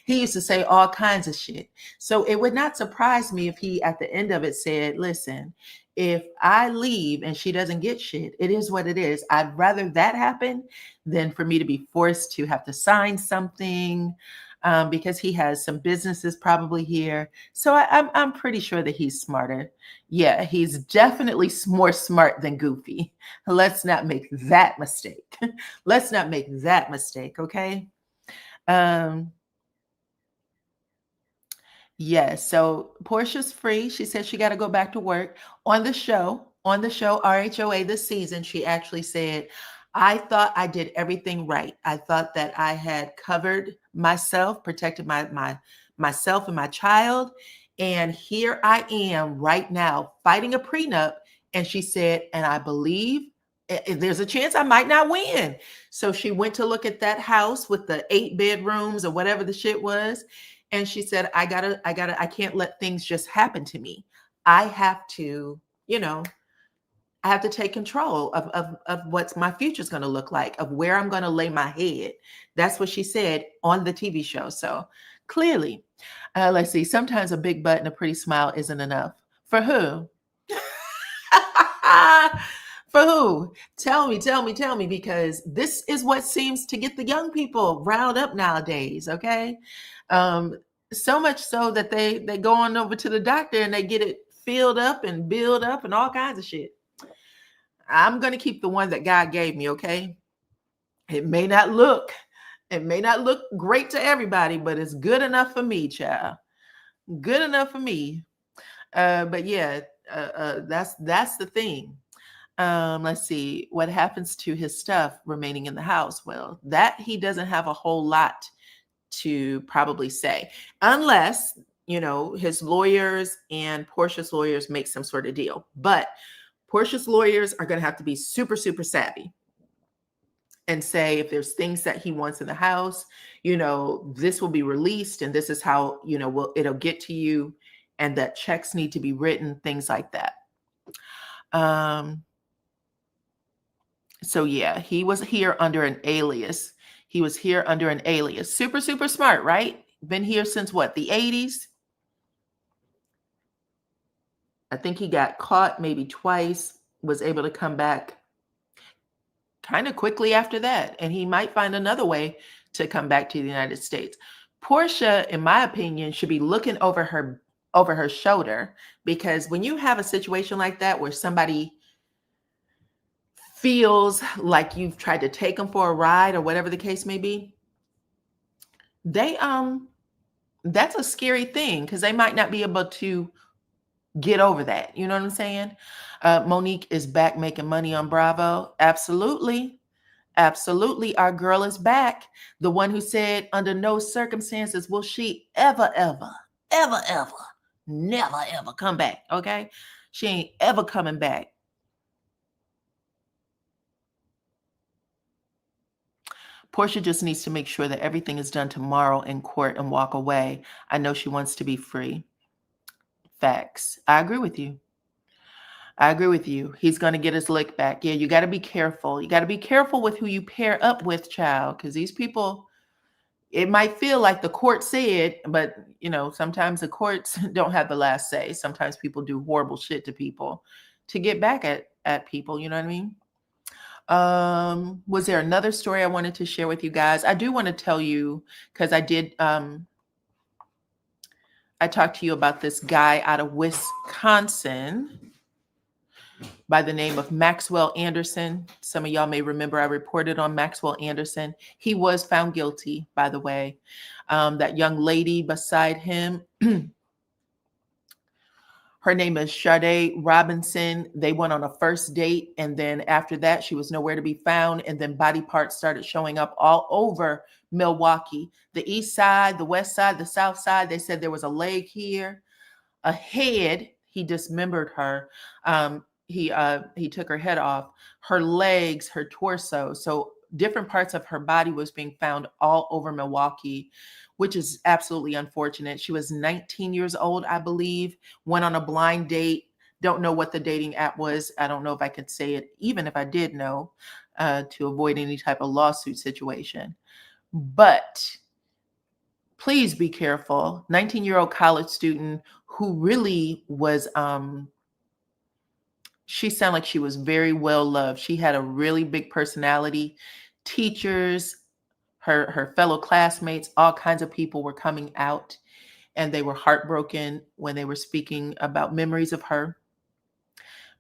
Speaker 1: He used to say all kinds of shit. So it would not surprise me if he, at the end of it, said, listen, if I leave and she doesn't get shit, it is what it is. I'd rather that happen than for me to be forced to have to sign something, because he has some businesses probably here. So I'm pretty sure that he's smarter. Yeah, he's definitely more smart than goofy. Let's not make that mistake. Let's not make that mistake, okay? Yes. So Porsha's free. She said she got to go back to work. On the show, RHOA this season, she actually said, I thought I did everything right. I thought that I had covered myself, protected myself and my child. And here I am right now fighting a prenup. And she said, and I believe there's a chance I might not win. So she went to look at that house with the 8 bedrooms or whatever the shit was. And she said, I can't let things just happen to me. I have to, I have to take control of what my future is going to look like, of where I'm going to lay my head. That's what she said on the TV show. So clearly, let's see, sometimes a big butt and a pretty smile isn't enough. For who? For who? Tell me, because this is what seems to get the young people riled up nowadays, okay? So much so that they go on over to the doctor and they get it filled up and build up and all kinds of shit. I'm going to keep the one that God gave me, okay? It may not look great to everybody, but it's good enough for me, child. Good enough for me. But yeah, that's the thing. Let's see what happens to his stuff remaining in the house. Well, that he doesn't have a whole lot to probably say, unless, his lawyers and Porsha's lawyers make some sort of deal. But Porsha's lawyers are going to have to be super, super savvy. and say if there's things that he wants in the house, this will be released and this is how, it'll get to you, and that checks need to be written, things like that. So yeah, he was here under an alias. Super, super smart, right? Been here since what, the 80s? I think he got caught maybe twice, was able to come back kind of quickly after that. And he might find another way to come back to the United States. Porsha, in my opinion, should be looking over her shoulder, because when you have a situation like that where somebody feels like you've tried to take them for a ride or whatever the case may be, they that's a scary thing, because they might not be able to get over that. You know what I'm saying? MoNique is back making money on Bravo. Absolutely. Absolutely. Our girl is back. The one who said under no circumstances will she ever, never, ever come back. Okay. She ain't ever coming back. Porsha just needs to make sure that everything is done tomorrow in court and walk away. I know she wants to be free. Facts. I agree with you. He's going to get his lick back. Yeah, you got to be careful. You got to be careful with who you pair up with, child, because these people, it might feel like the court said, but, sometimes the courts don't have the last say. Sometimes people do horrible shit to people to get back at people. You know what I mean? Was there another story I wanted to share with you guys? I do want to tell you, because I did, I talked to you about this guy out of Wisconsin by the name of Maxwell Anderson. Some of y'all may remember I reported on Maxwell Anderson. He was found guilty, by the way. That young lady beside him, her name is Charardai Robinson. They went on a first date, and then after that, she was nowhere to be found, and then body parts started showing up all over Milwaukee. The east side, the west side, the south side. They said there was a leg here, a head. He dismembered her. He took her head off, her legs, her torso. So different parts of her body was being found all over Milwaukee, which is absolutely unfortunate. She was 19 years old, I believe, went on a blind date. Don't know what the dating app was. I don't know if I could say it, even if I did know, to avoid any type of lawsuit situation. But please be careful. 19-year-old college student who really was, she sounded like she was very well loved. She had a really big personality. Teachers, her fellow classmates, all kinds of people were coming out, and they were heartbroken when they were speaking about memories of her.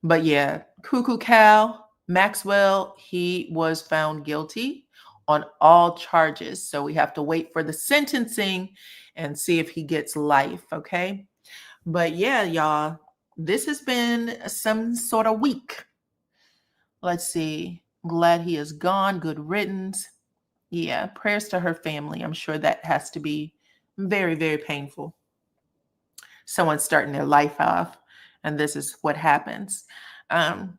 Speaker 1: But yeah, Cuckoo Cal, Maxwell, he was found guilty on all charges. So we have to wait for the sentencing and see if he gets life, okay? But yeah, y'all, this has been some sort of week. Let's see. Glad he is gone. Good riddance. Yeah, prayers to her family. I'm sure that has to be very, very painful. Someone starting their life off, and this is what happens.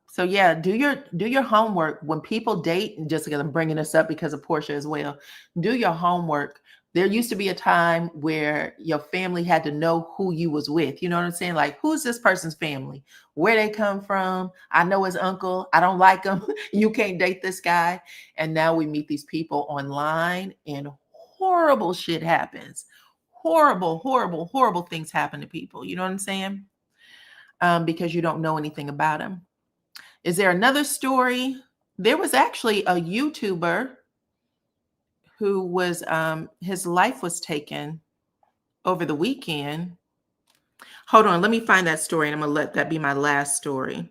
Speaker 1: So yeah, do your homework. When people date, and just because I'm bringing this up because of Porsha as well, do your homework. There used to be a time where your family had to know who you was with. You know what I'm saying? Like, who's this person's family? Where they come from? I know his uncle. I don't like him. You can't date this guy. And now we meet these people online, and horrible shit happens. Horrible, horrible, horrible things happen to people. You know what I'm saying? Because you don't know anything about them. Is there another story? There was actually a YouTuber who was, his life was taken over the weekend. Hold on, let me find that story, and I'm gonna let that be my last story.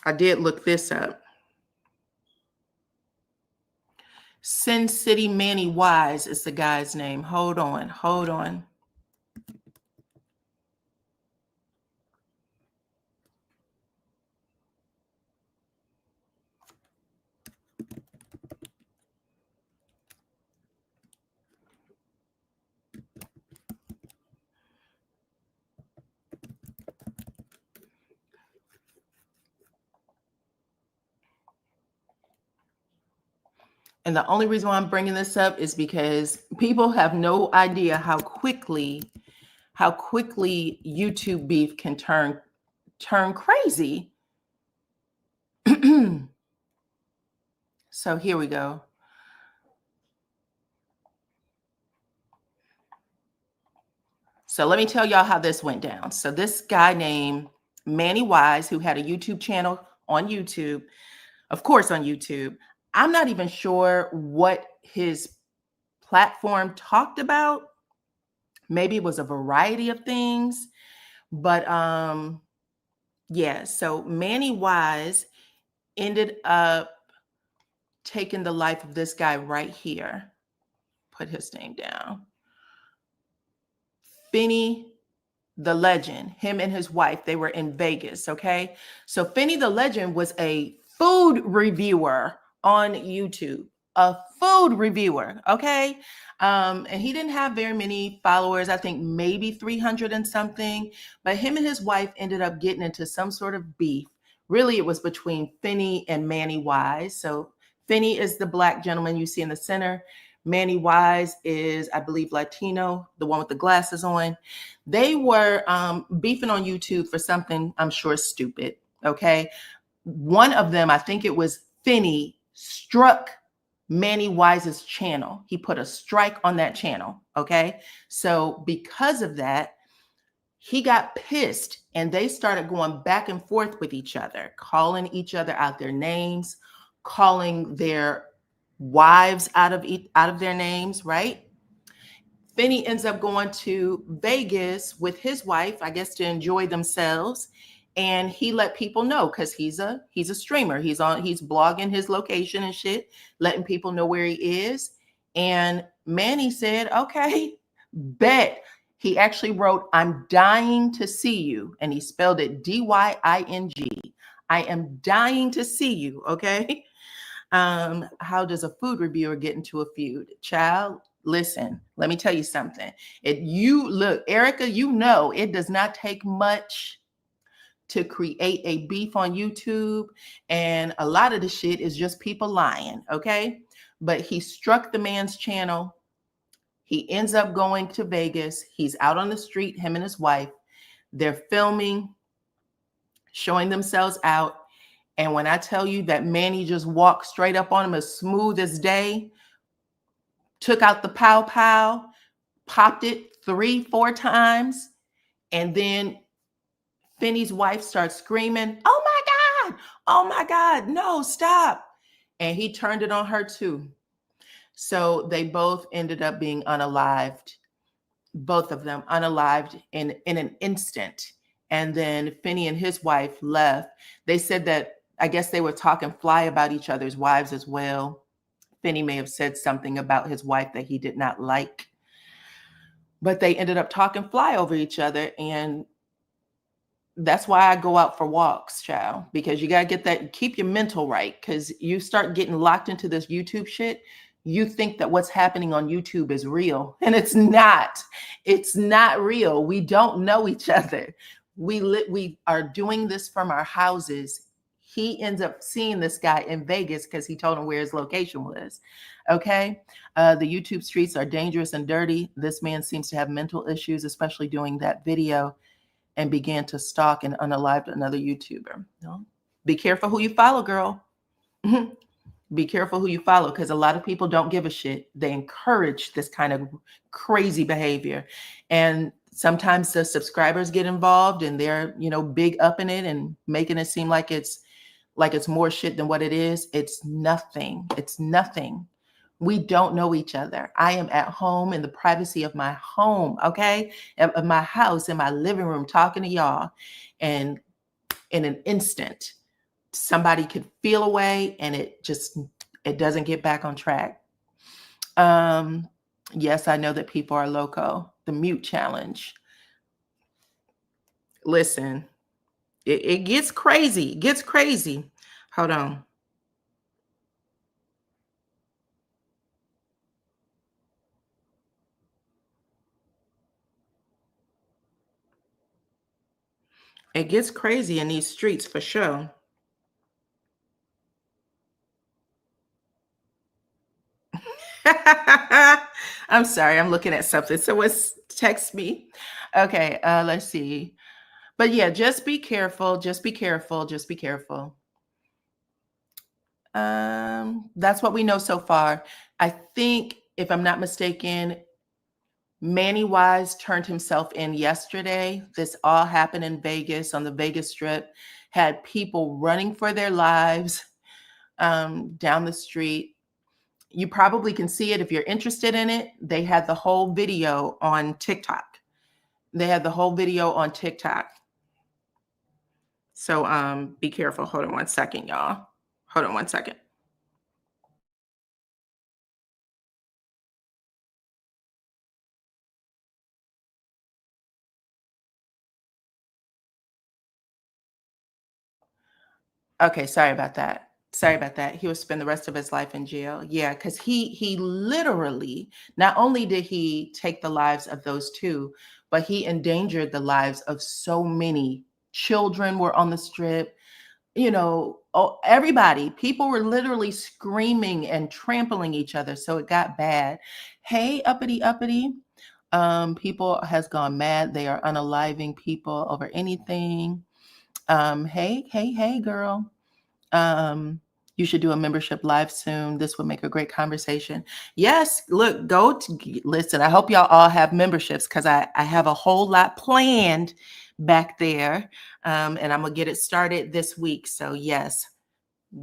Speaker 1: I did look this up. Sin City Manny Wise is the guy's name. Hold on, hold on. And the only reason why I'm bringing this up is because people have no idea how quickly YouTube beef can turn crazy. So here we go. So let me tell y'all how this went down. So this guy named Manny Wise, who had a YouTube channel on YouTube, of course on YouTube. I'm not even sure what his platform talked about. Maybe it was a variety of things, but yeah, so Manny Wise ended up taking the life of this guy right here. Put his name down. Finny The Legend, him and his wife, they were in Vegas, okay? So Finny The Legend was a food reviewer on YouTube, a food reviewer, okay? And he didn't have very many followers, I think maybe 300 and something, but him and his wife ended up getting into some sort of beef. Really, it was between Finny and Manny Wise. So Finny is the black gentleman you see in the center. Manny Wise is, I believe, Latino, the one with the glasses on. They were beefing on YouTube for something I'm sure stupid, okay? One of them, I think it was Finny, struck Manny Wise's channel. He put a strike on that channel, okay? So because of that, he got pissed and they started going back and forth with each other, calling each other out their names, calling their wives out of their names, right? Finny ends up going to Vegas with his wife, I guess, to enjoy themselves. And he let people know because he's a streamer. He's blogging his location and shit, letting people know where he is. And Manny said, okay, bet. He actually wrote, "I'm dying to see you." And he spelled it DYING. I am dying to see you. Okay. How does a food reviewer get into a feud? Child, listen, let me tell you something. Look, Erica, you know, it does not take much to create a beef on YouTube. And a lot of the shit is just people lying. Okay. But he struck the man's channel. He ends up going to Vegas. He's out on the street, him and his wife. They're filming, showing themselves out. And when I tell you that Manny just walked straight up on him as smooth as day, took out the pow pow, popped it 3-4 times, and then Finny's wife starts screaming, oh my God, no, stop. And he turned it on her too. So they both ended up being unalived, both of them unalived in an instant. And then Finny and his wife left. They said that, I guess they were talking fly about each other's wives as well. Finny may have said something about his wife that he did not like, but they ended up talking fly over each other. And that's why I go out for walks, child, because you got to get that, keep your mental right. Because you start getting locked into this YouTube shit. You think that what's happening on YouTube is real, and it's not. It's not real. We don't know each other. We are doing this from our houses. He ends up seeing this guy in Vegas because he told him where his location was. Okay. The YouTube streets are dangerous and dirty. This man seems to have mental issues, especially doing that video, and began to stalk and unalived another YouTuber. No? Be careful who you follow, girl. Be careful who you follow, because a lot of people don't give a shit. They encourage this kind of crazy behavior. And sometimes the subscribers get involved and they're, big up in it and making it seem like it's more shit than what it is. It's nothing. It's nothing. We don't know each other. I am at home in the privacy of my home, okay? Of my house, in my living room, talking to y'all. And in an instant, somebody could feel away and it doesn't get back on track. Yes, I know that people are loco. The mute challenge. Listen, it gets crazy. It gets crazy. Hold on. It gets crazy in these streets for sure. I'm sorry, I'm looking at something. Someone's text me. Okay, let's see. But yeah, just be careful. Just be careful. Just be careful. That's what we know so far. I think, if I'm not mistaken, Manny Wise turned himself in yesterday. This all happened in Vegas on the Vegas Strip. Had people running for their lives down the street. You probably can see it if you're interested in it. They had the whole video on TikTok. They had the whole video on TikTok. So be careful. Hold on one second, y'all. Hold on one second. Okay, sorry about that. Sorry about that. He will spend the rest of his life in jail. Yeah, because he literally, not only did he take the lives of those two, but he endangered the lives of so many. Children were on the strip. You know, oh, everybody, people were literally screaming and trampling each other. So it got bad. Hey, uppity, uppity. People has gone mad. They are unaliving people over anything. Hey, girl. You should do a membership live soon. This would make a great conversation. Yes, look, listen. I hope y'all all have memberships because I have a whole lot planned back there. And I'm gonna get it started this week. So yes,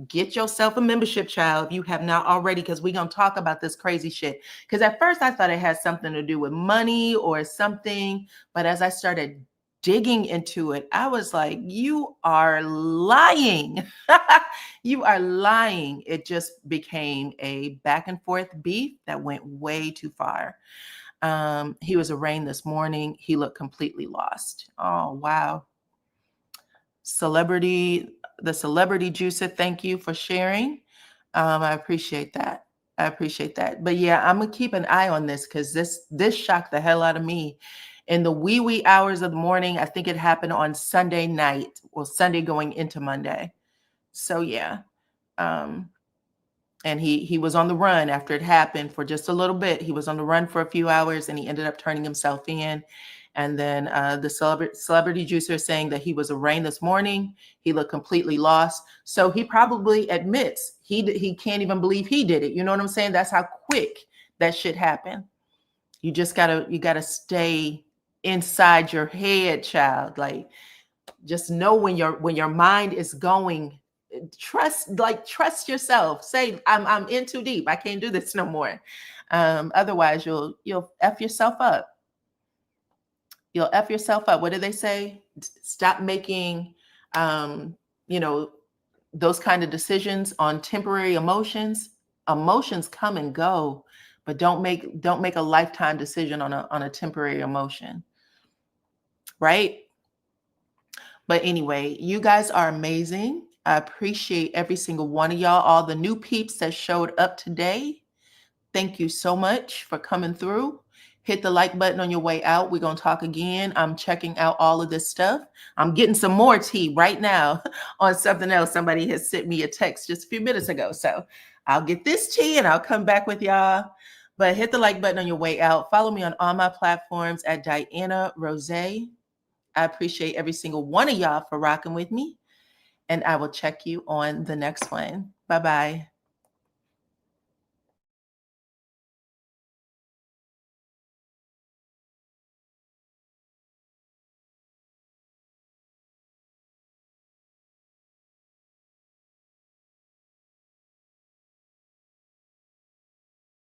Speaker 1: get yourself a membership, child, if you have not already, because we're gonna talk about this crazy shit. Because at first I thought it had something to do with money or something, but as I started digging into it, I was like, you are lying. You are lying. It just became a back and forth beef that went way too far. He was arraigned this morning. He looked completely lost. Oh, wow. The celebrity juicer, thank you for sharing. I appreciate that. I appreciate that. But yeah, I'm gonna keep an eye on this because this shocked the hell out of me. In the wee hours of the morning, I think it happened on Sunday night, or Sunday going into Monday. So yeah. And he was on the run after it happened for just a little bit. He was on the run for a few hours and he ended up turning himself in. And then the celebrity juicer saying that he was arraigned this morning. He looked completely lost. So he probably admits he can't even believe he did it. You know what I'm saying? That's how quick that shit happened. You gotta stay inside your head, child. Like, just know when your mind is going. Trust yourself. Say, I'm in too deep. I can't do this no more. Otherwise, you'll F yourself up. You'll F yourself up. What do they say? Stop making, you know, those kind of decisions on temporary emotions. Emotions come and go, but don't make a lifetime decision on a temporary emotion, right? But anyway, you guys are amazing. I appreciate every single one of y'all, all the new peeps that showed up today. Thank you so much for coming through. Hit the like button on your way out. We're going to talk again. I'm checking out all of this stuff. I'm getting some more tea right now on something else. Somebody has sent me a text just a few minutes ago. So I'll get this tea and I'll come back with y'all. But hit the like button on your way out. Follow me on all my platforms at DYANAROZAY. I appreciate every single one of y'all for rocking with me. And I will check you on the next one. Bye-bye.